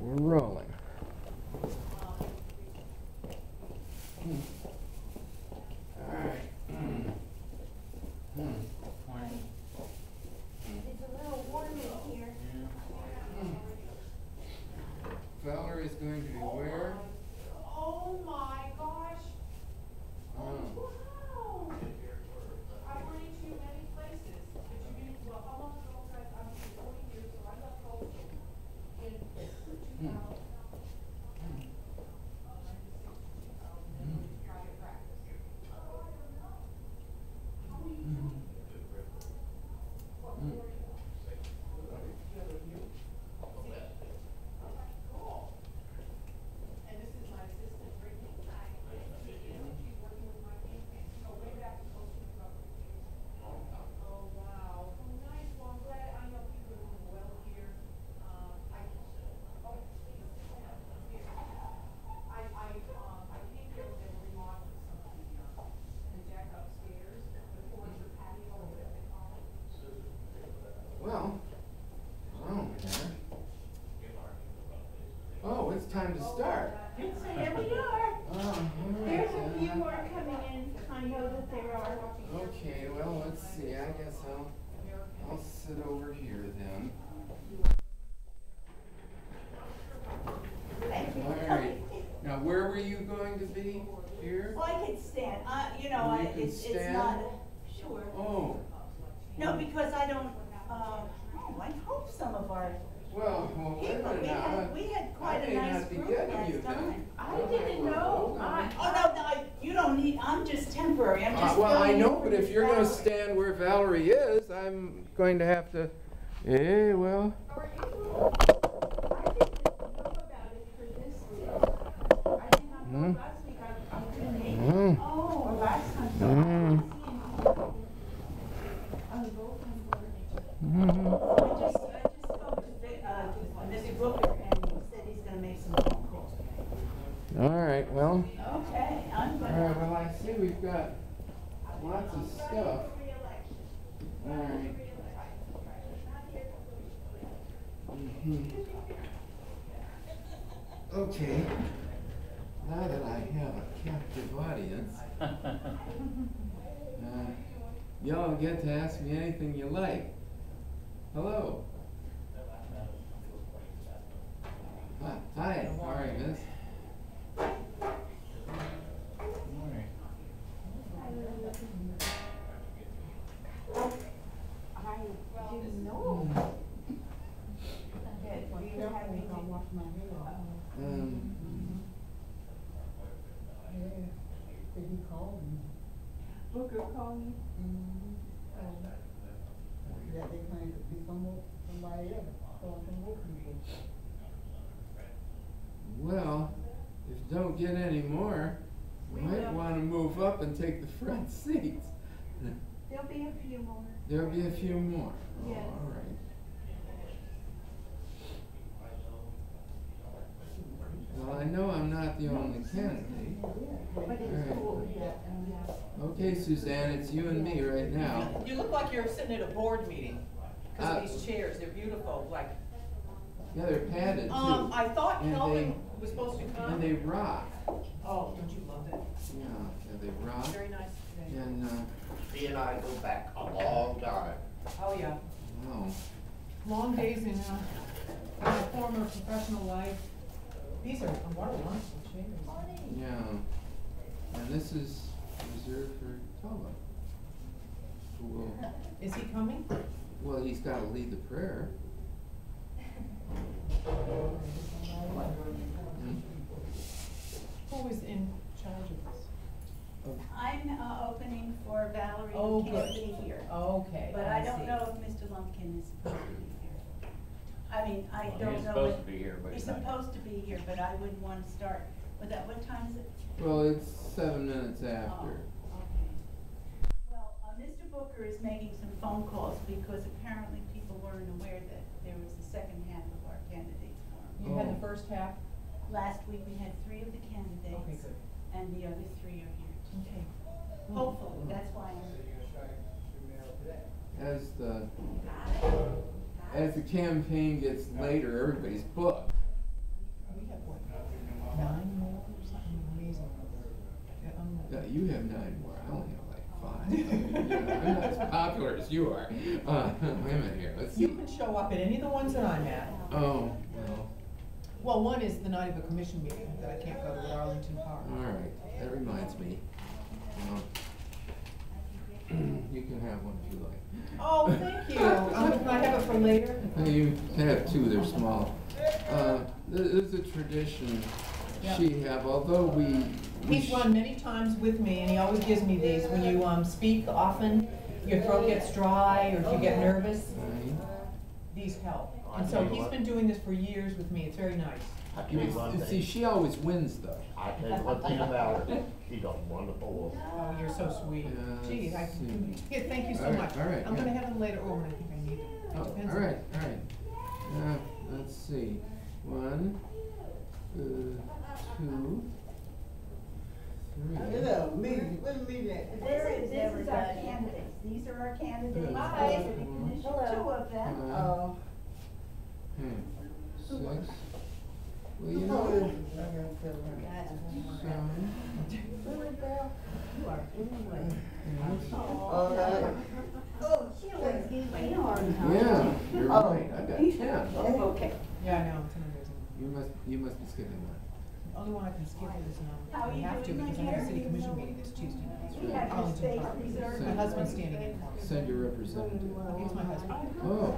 We're rolling. All right. It's a little warm in here. Valerie is going to be where? Oh my gosh. Oh. Wow. I've run into you many places. But you didn't, well, how long ago was I? I'm 40 years, so I left Coastal in 2000. Private practice. How many years? What, 40? Cool. And this is my assistant, Brittany. She's working with my campaign. No, way back to Coastal Recovery. Oh, wow. Oh, nice. Well, I'm glad. I know people are doing well here. I came here, they were remodeling some of the deck upstairs, the porch or patio, or whatever they call it. Well, hello there. Oh, it's time to start. So here we are. Oh, all right, There's a few then. more coming in. I know that there are. Okay, well, let's see. I guess I'll sit over here then. Thank you. All right. Now, where were you going to be? Here? Well, I could stand. You know, You can it's stand? not. Sure. Oh, No, because I don't. I hope some of our well, wait a people. minute now. We had quite I a may nice not be group getting last you then. time. I didn't know. Oh no, you don't need. I'm just temporary. I'm just. Well, I filling know, in but for if you're going to Valerie. stand where Valerie is, I'm going to have to. Eh, well. How are you? I didn't know about it for this week. I did not know last week. I didn't make it. Oh, Or last time. So Mm. I was both on board. Mhm. I just spoke to Mr. Booker, and he said he's going to make some phone calls. All right, well. Okay, I'm All going right, well, I see we've got lots of stuff. All right. Okay. Now that I have a captive audience, y'all get to ask me anything you like. Hello. Hi. All right, miss. I didn't know. Did he call me? Booker called me. That they claim to be somebody else, some more people. Well, if you don't get any more, you might want to move up and take the front seats. There'll be a few more. There'll be a few more. Oh, Yes. all right. Well, I know I'm not the only candidate. But it's cool, yeah. Okay, Suzanne, it's you and me right now. You look like you're sitting at a board meeting, because Uh, of these chairs, they're beautiful, like, Yeah, they're padded too. I thought And Kelvin was supposed to come. And they rock. Oh, don't you love it? Yeah, they rock. Very nice today. And, He and I go back a long time. Oh, yeah. wow. Long days in my former professional life. These are wonderful chairs. Yeah. And this is reserved for Tola. Who will, Is he coming? well, he's got to lead the prayer. Who is in charge of this? I'm opening for Valerie, Oh, who can't good. be here. Okay, But I don't know if Mr. Lumpkin is supposed to be here. I mean, I don't know. He's supposed if- to be here, but He's he's not. supposed to be here, but I wouldn't want to start with that. What time is it? Well, it's 7 minutes after. Oh, okay. Well, Mr. Booker is making some phone calls because apparently people weren't aware that there was a second half of our candidates forum. You had Oh. the first half? Last week we had 3 of the candidates. Okay, good. And the other 3 are here today. Okay. Hopefully, that's why I'm. As the campaign gets later, everybody's booked. Yeah, you have 9 more, I only have like 5. I mean, you know, I'm not as popular as you are. Wait a minute here, let's see. You can show up at any of the ones that I'm at. Oh, well, Well, one is the night of a commission meeting that I can't go to at Arlington Park. all right, that reminds me. You can have one if you like. Oh, thank you. Can I have it for later? You can have 2, they're small. There's a tradition Yeah. she have, although we He's run many times with me, and he always gives me these. When you speak often, your throat gets dry, or if you get nervous, these help. And so he's been doing this for years with me. It's very nice. I tell you one See, thing, she always wins though. I tell you one thing about her, she's a wonderful woman. Oh, you're so sweet. Yeah, Gee, let's see. yeah, thank you so All right, much. all right, I'm gonna yeah. have them later. Oh, I think I need it. Oh, It depends all on- right, all right. Let's see. 1, 2, 3. Hello, meeting, what meeting? This is our candidates, these are our candidates. Hi. There's 2 of them. Oh. 6. Well, you Oh, know, I gotta tell her. 7. You are anyway. All right. Oh, she always gives me a hard time. Yeah, you're Oh. right. I got 10. Okay. Yeah, I know, it's amazing. You must be skipping one. The only one I can skip is How are I you have to doing, my because I have a dear? city commission meeting this Tuesday night. We have your Arlington space Park. reserved. My husband's standing in for me. Send your representative. It's my husband. Oh.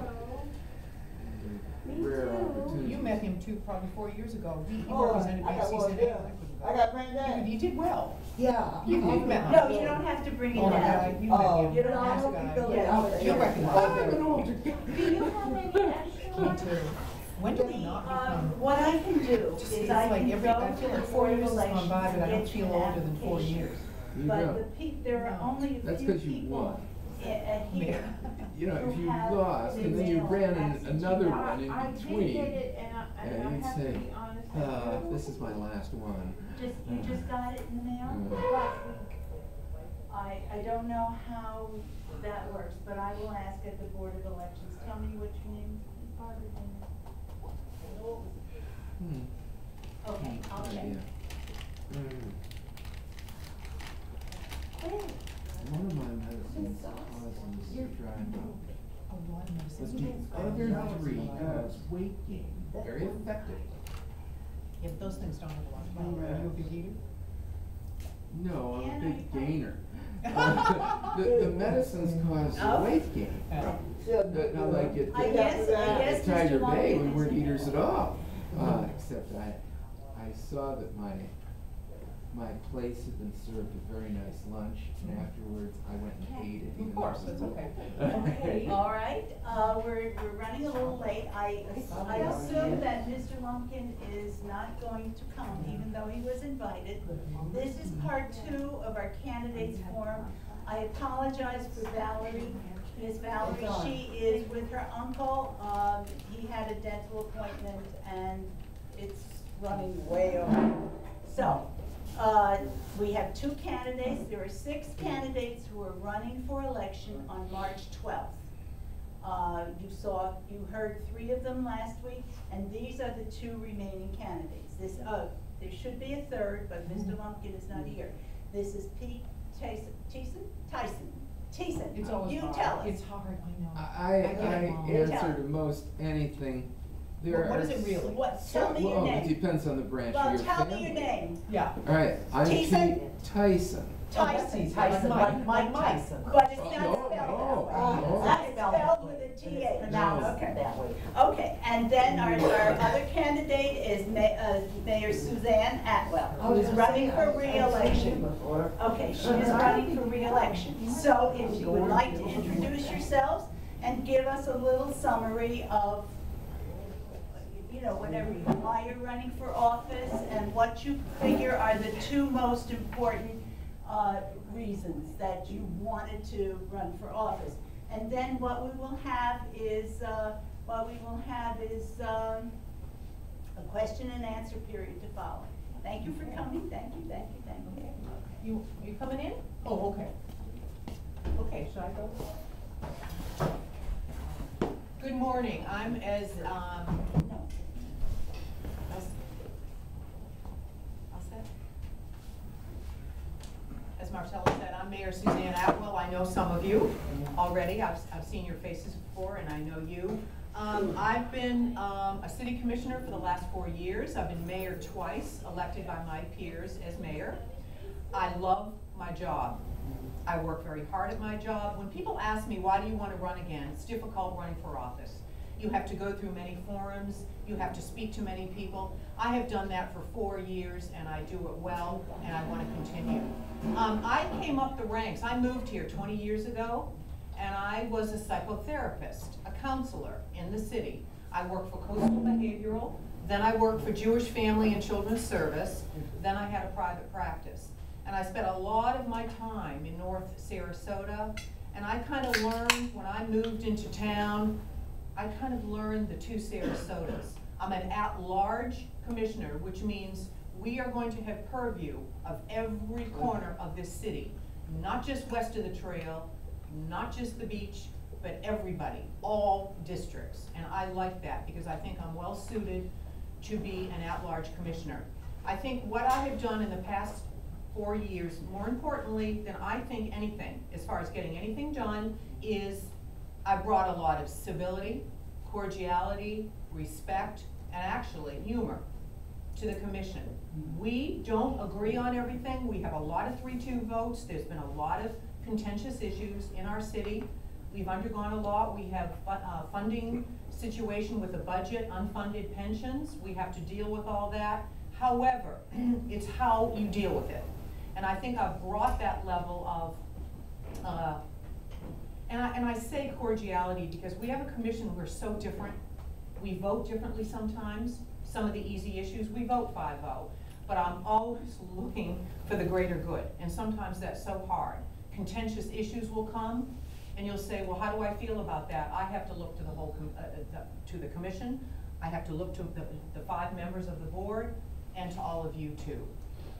Rare opportunity. You met him too, probably 4 years ago. He Oh, represented I got BSC one City. there. I got bring that. You did well. Yeah. You met him. No, you don't have to bring it Oh, my out. God, you met Oh. him. You don't Nice have guy. to fill it Yeah, out. you'll recognize him. an older guy. Do you have any extra? Me too. When did we not become? What I can do Just is feels I like can every, go I to feel the like 4 Board of years has gone Elections by, but I and don't get feel you older an than 4 application. years. You But go. there are No. only a That's few 'cause you people won. here. You know, if who you have lost and then you email ran access to another you. one in I did between, get it, and I you'd have to say, be honest with you. this is my last one. You just got it in the mail? Mm. I don't know how that works, but I will ask at the Board of Elections. Tell me what your name is, Barbara. Okay, I'll check. One of my medicines causes dry mouth. A lot of But medicine. the other 3 cause weight gain. Very effective. Yeah, but those things don't have a lot of power. Are you a big eater? No, I'm a And big I- gainer. The medicines cause Oh. weight gain. Not like it. I guess, At Tiger Mr. Bay, we Lumpkin weren't is- eaters at all. Except I saw that my place had been served a very nice lunch, and afterwards I went and ate it. Of course, that's okay. Okay, all right, we're running a little late. I assume that Mr. Lumpkin is not going to come, even though he was invited. This is part 2 of our candidates forum. I apologize for Valerie, Miss Valerie, she is with her uncle. He had a dental appointment and it's running way over. So, we have 2 candidates. There are 6 candidates who are running for election on March 12th. You heard 3 of them last week, and these are the 2 remaining candidates. There should be a 3rd, but Mr. Lumpkin is not here. This is Pete Tyson. It's always You hard. tell us. It's hard, I know. I get it wrong. answer to most anything. There What are is it really? Tell me your Well, it name. depends on the branch of Well, your tell family. me your name. Yeah. All right, I'm Tyson? Pete Tyson. Tyson. Tyson, Mike Mike Tyson. But it's Oh, not no, spelled that no, way. no. It's not spelled with a T-H. No. Okay. Okay, and then our other candidate is Mayor Suzanne Atwell, who is running for re-election. Okay, she is running for re-election. So if you would like to introduce yourselves and give us a little summary of, whatever, why you're running for office and what you figure are the 2 most important reasons that you wanted to run for office. And then what we will have is a question and answer period to follow. Thank you for coming. Thank you, thank you, thank you. You coming in? Oh, okay. Okay, should I go? Good morning. I'm No. I'll set. Mayor Suzanne Atwell. I know some of you already. I've seen your faces before, and I know you. I've been a city commissioner for the last 4 years. I've been mayor twice, elected by my peers as mayor. I love my job. I work very hard at my job. When people ask me, why do you want to run again? It's difficult running for office. You have to go through many forums. You have to speak to many people. I have done that for 4 years, and I do it well, and I want to continue. I came up the ranks. I moved here 20 years ago, and I was a psychotherapist, a counselor in the city. I worked for Coastal Behavioral, then I worked for Jewish Family and Children's Service, then I had a private practice. And I spent a lot of my time in North Sarasota, and I kind of learned when I moved into town, I kind of learned the two Sarasotas. I'm an at-large commissioner, which means we are going to have purview of every corner of this city, not just west of the trail, not just the beach, but everybody, all districts. And I like that because I think I'm well suited to be an at-large commissioner. I think what I have done in the past 4 years, more importantly than I think anything, as far as getting anything done, is I brought a lot of civility, cordiality, respect, and actually humor to the commission. We don't agree on everything. We have a lot of 3-2 votes. There's been a lot of contentious issues in our city. We've undergone a lot. We have funding situation with the budget, unfunded pensions. We have to deal with all that. However, it's how you deal with it. And I think I've brought that level of, and I say cordiality because we have a commission, we're so different. We vote differently sometimes. Some of the easy issues, we vote 5-0. But I'm always looking for the greater good. And sometimes that's so hard. Contentious issues will come, and you'll say, well, how do I feel about that? I have to look to the whole, to the commission. I have to look to the 5 members of the board, and to all of you too.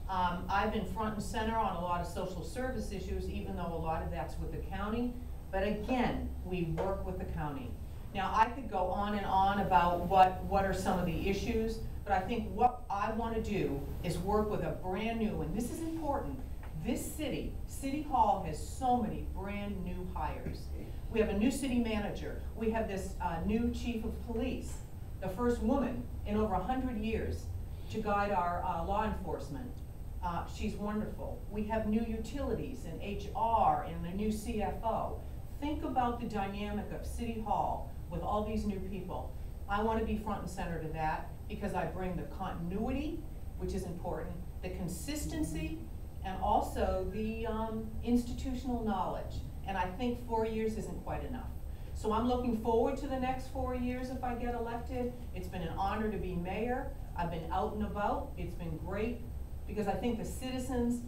I've been front and center on a lot of social service issues, even though a lot of that's with the county. But again, we work with the county. Now, I could go on and on about what are some of the issues, but I think what I want to do is work with a brand new, and this is important, this city, City Hall has so many brand new hires. We have a new city manager. We have this new chief of police, the first woman in over 100 years to guide our law enforcement. She's wonderful. We have new utilities and HR and a new CFO. Think about the dynamic of City Hall with all these new people. I want to be front and center to that because I bring the continuity, which is important, the consistency, and also the institutional knowledge. And I think 4 years isn't quite enough. So I'm looking forward to the next 4 years if I get elected. It's been an honor to be mayor. I've been out and about. It's been great because I think the citizens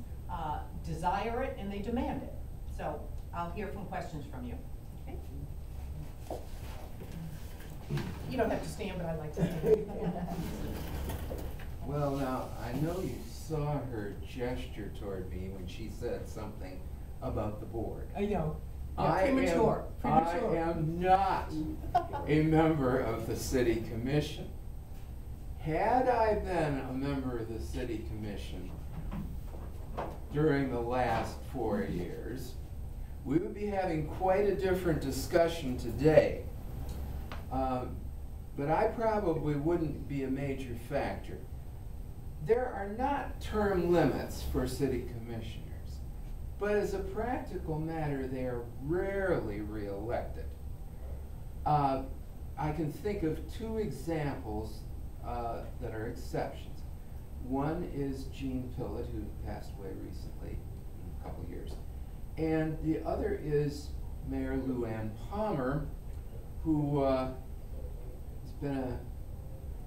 desire it and they demand it. So I'll hear from questions from you. Okay? You don't have to stand, but I'd like to stand. Well, now, I know you saw her gesture toward me when she said something about the board. I know. Yeah, I premature. am not a member of the city commission. Had I been a member of the city commission during the last 4 years, we would be having quite a different discussion today. But I probably wouldn't be a major factor. There are not term limits for city commissioners, but as a practical matter, they are rarely reelected. I can think of 2 examples that are exceptions. One is Jean Pillett, who passed away recently, a couple years. And the other is Mayor Lou Ann Palmer, who has been a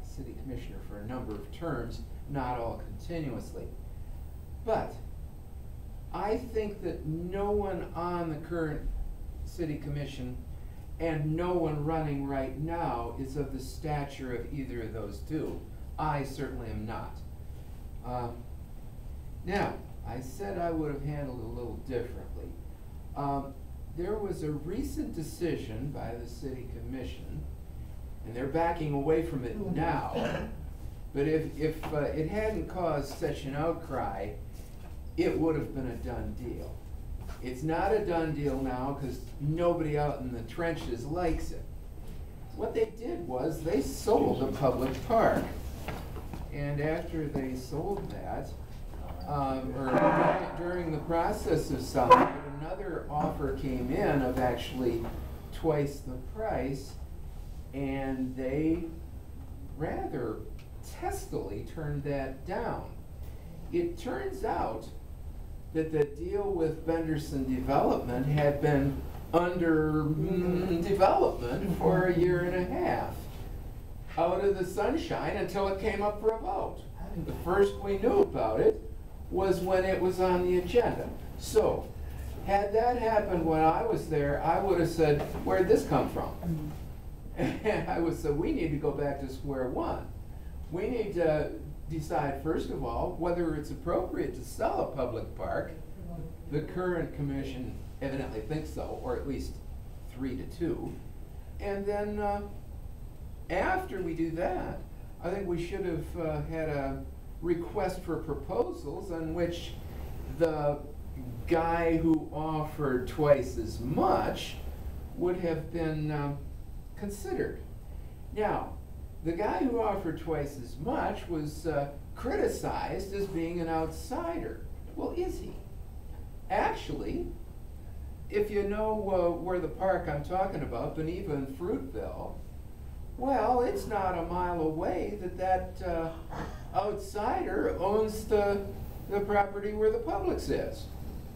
city commissioner for a number of terms, not all continuously. But I think that no one on the current city commission and no one running right now is of the stature of either of those 2. I certainly am not. Now, I said I would have handled it a little differently. There was a recent decision by the city commission, and they're backing away from it now, but if it hadn't caused such an outcry, it would have been a done deal. It's not a done deal now because nobody out in the trenches likes it. What they did was they sold a public park. And after they sold that, or during the process of selling it, another offer came in of actually twice the price, and they rather testily turned that down. It turns out that the deal with Benderson Development had been under development for a year and a half, out of the sunshine until it came up for a vote. The first we knew about it was when it was on the agenda. So, had that happened when I was there, I would have said, where'd this come from? And I would say, we need to go back to square one. We need to decide, first of all, whether it's appropriate to sell a public park. The current commission evidently thinks so, or at least 3-2. And then after we do that, I think we should have had a request for proposals on which the guy who offered twice as much would have been considered. Now, the guy who offered twice as much was criticized as being an outsider. Well, is he? Actually, if you know where the park I'm talking about, Beneva and Fruitville, well, it's not a mile away that outsider owns the property where the Publix is.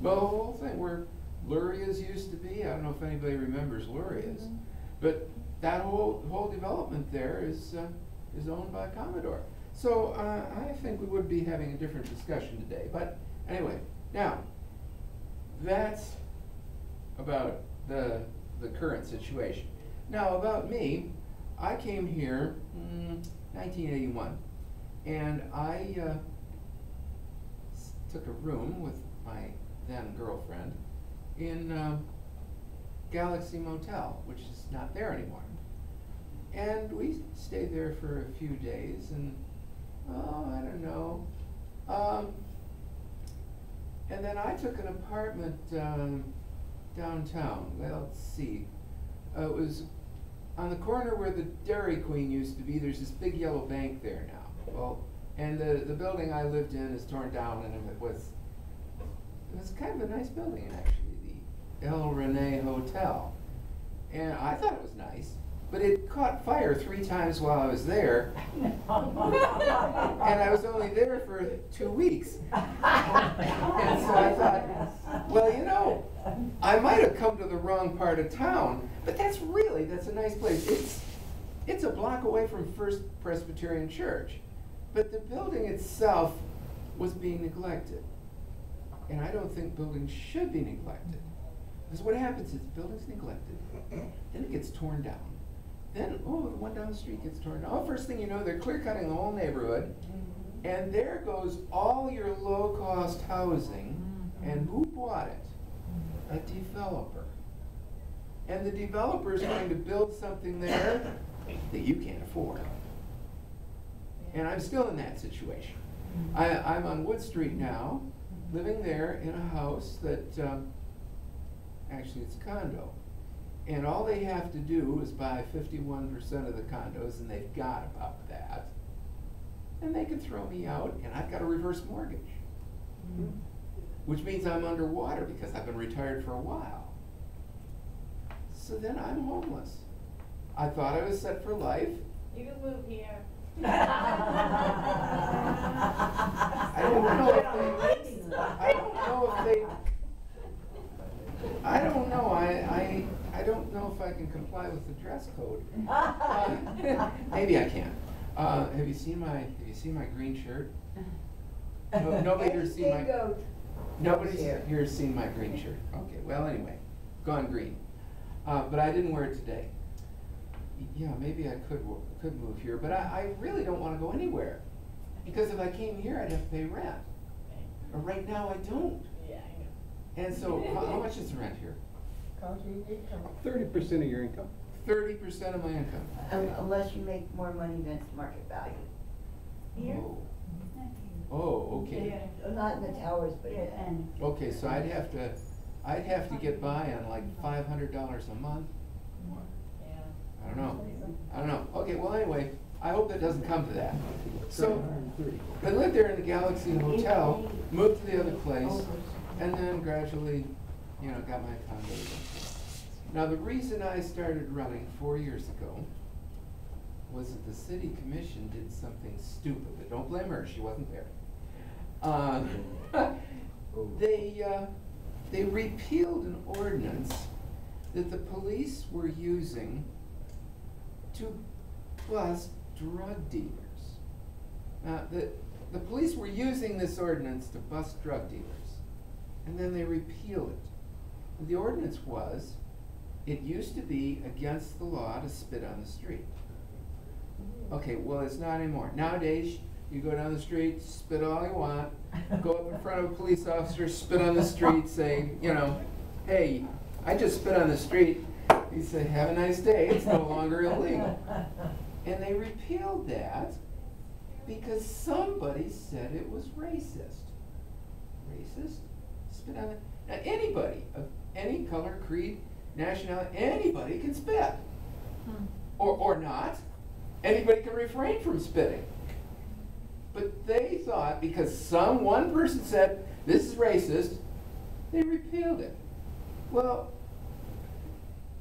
The whole thing where Luria's used to be, I don't know if anybody remembers Luria's, but that whole development there is owned by Commodore. So I think we would be having a different discussion today. But anyway, now, that's about the current situation. Now, about me, I came here 1981, and I took a room with my then girlfriend in Galaxy Motel, which is not there anymore. And we stayed there for a few days, and I don't know. And then I took an apartment downtown. Well, let's see. It was on the corner where the Dairy Queen used to be. There's this big yellow bank there now. Well, and the building I lived in is torn down, and it was kind of a nice building, actually, the El Rene Hotel. And I thought it was nice, but it caught fire 3 times while I was there. And I was only there for 2 weeks. And so I thought, well, you know, I might have come to the wrong part of town, but that's a nice place. It's a block away from First Presbyterian Church. But the building itself was being neglected. And I don't think buildings should be neglected. Because what happens is the building's neglected, then it gets torn down. Then, the one down the street gets torn down. First thing you know, they're clear cutting the whole neighborhood. And there goes all your low-cost housing. And who bought it? A developer. And the developer is going to build something there that you can't afford. And I'm still in that situation. I'm on Wood Street now, living there in a house that, actually it's a condo. And all they have to do is buy 51% of the condos, and they've got about that. And they can throw me out, and I've got a reverse mortgage. Which means I'm underwater because I've been retired for a while. So then I'm homeless. I thought I was set for life. You can move here. I don't know if I can comply with the dress code. Maybe I can. Have you seen my green shirt? No, nobody here's seen my. Nobody's here's seen my green shirt. Okay. Well, anyway, gone green. But I didn't wear it today. Yeah, maybe I could move here, but I really don't want to go anywhere. Because if I came here, I'd have to pay rent. But right now, I don't. Yeah, I know. And so, how much is the rent here? 30% of your income. 30% of my income. Unless you make more money than its market value. Here? Oh, okay. Not in the towers, but Yeah, and Okay, so I'd I'd have to get by on like $500 a month. I don't know. Okay, well, anyway, I hope that doesn't come to that. So, I lived there in the Galaxy Hotel, moved to the other place, and then gradually, you know, got my condo. Now, the reason I started running 4 years ago was that the city commission did something stupid, but don't blame her, she wasn't there. They repealed an ordinance that the police were using to bust drug dealers. Now, the police were using this ordinance to bust drug dealers, and then they repealed it. And the ordinance was, it used to be against the law to spit on the street. Okay, well, it's not anymore. Nowadays, you go down the street, spit all you want, go up in front of a police officer, spit on the street, say, you know, hey, I just spit on the street. He said, have a nice day, it's no longer illegal. And they repealed that because somebody said it was racist. Racist? Spit on it? Now, anybody of any color, creed, nationality, anybody can spit. Or not. Anybody can refrain from spitting. But they thought because one person said, this is racist, they repealed it. Well,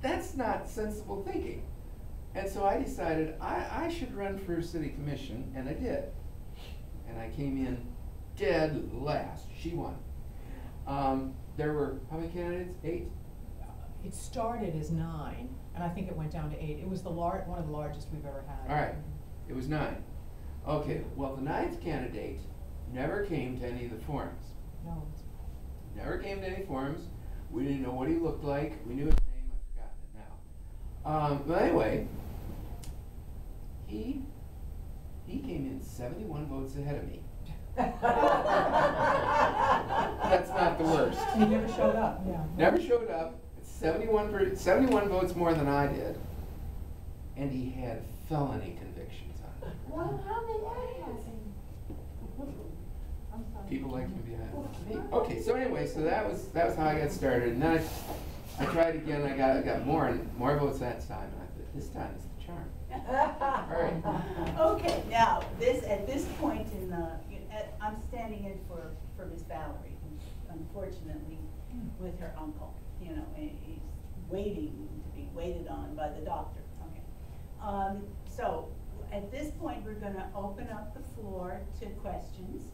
that's not sensible thinking. And so I decided I should run for city commission, and I did. And I came in dead last. She won. There were, how many candidates? 8? It started as 9, and I think it went down to 8. It was one of the largest we've ever had. All right, it was 9. Okay, well, the 9th candidate never came to any of the forums. No. Never came to any forums. We didn't know what he looked like. We knew his name. I've forgotten it now. But anyway, he came in 71 votes ahead of me. That's not the worst. He never showed up. Yeah. Never showed up. 71 votes more than I did, and he had felony convictions on it. Well, how did that happen? People like him behind me. Okay, so anyway, so that was how I got started, and then I tried again. I got more votes that time, and I thought this time is the charm. All right. Okay, now at this point in I'm standing in for Miss Valerie, who's unfortunately with her uncle. You know, and he's waiting to be waited on by the doctor. Okay. So at this point, we're going to open up the floor to questions.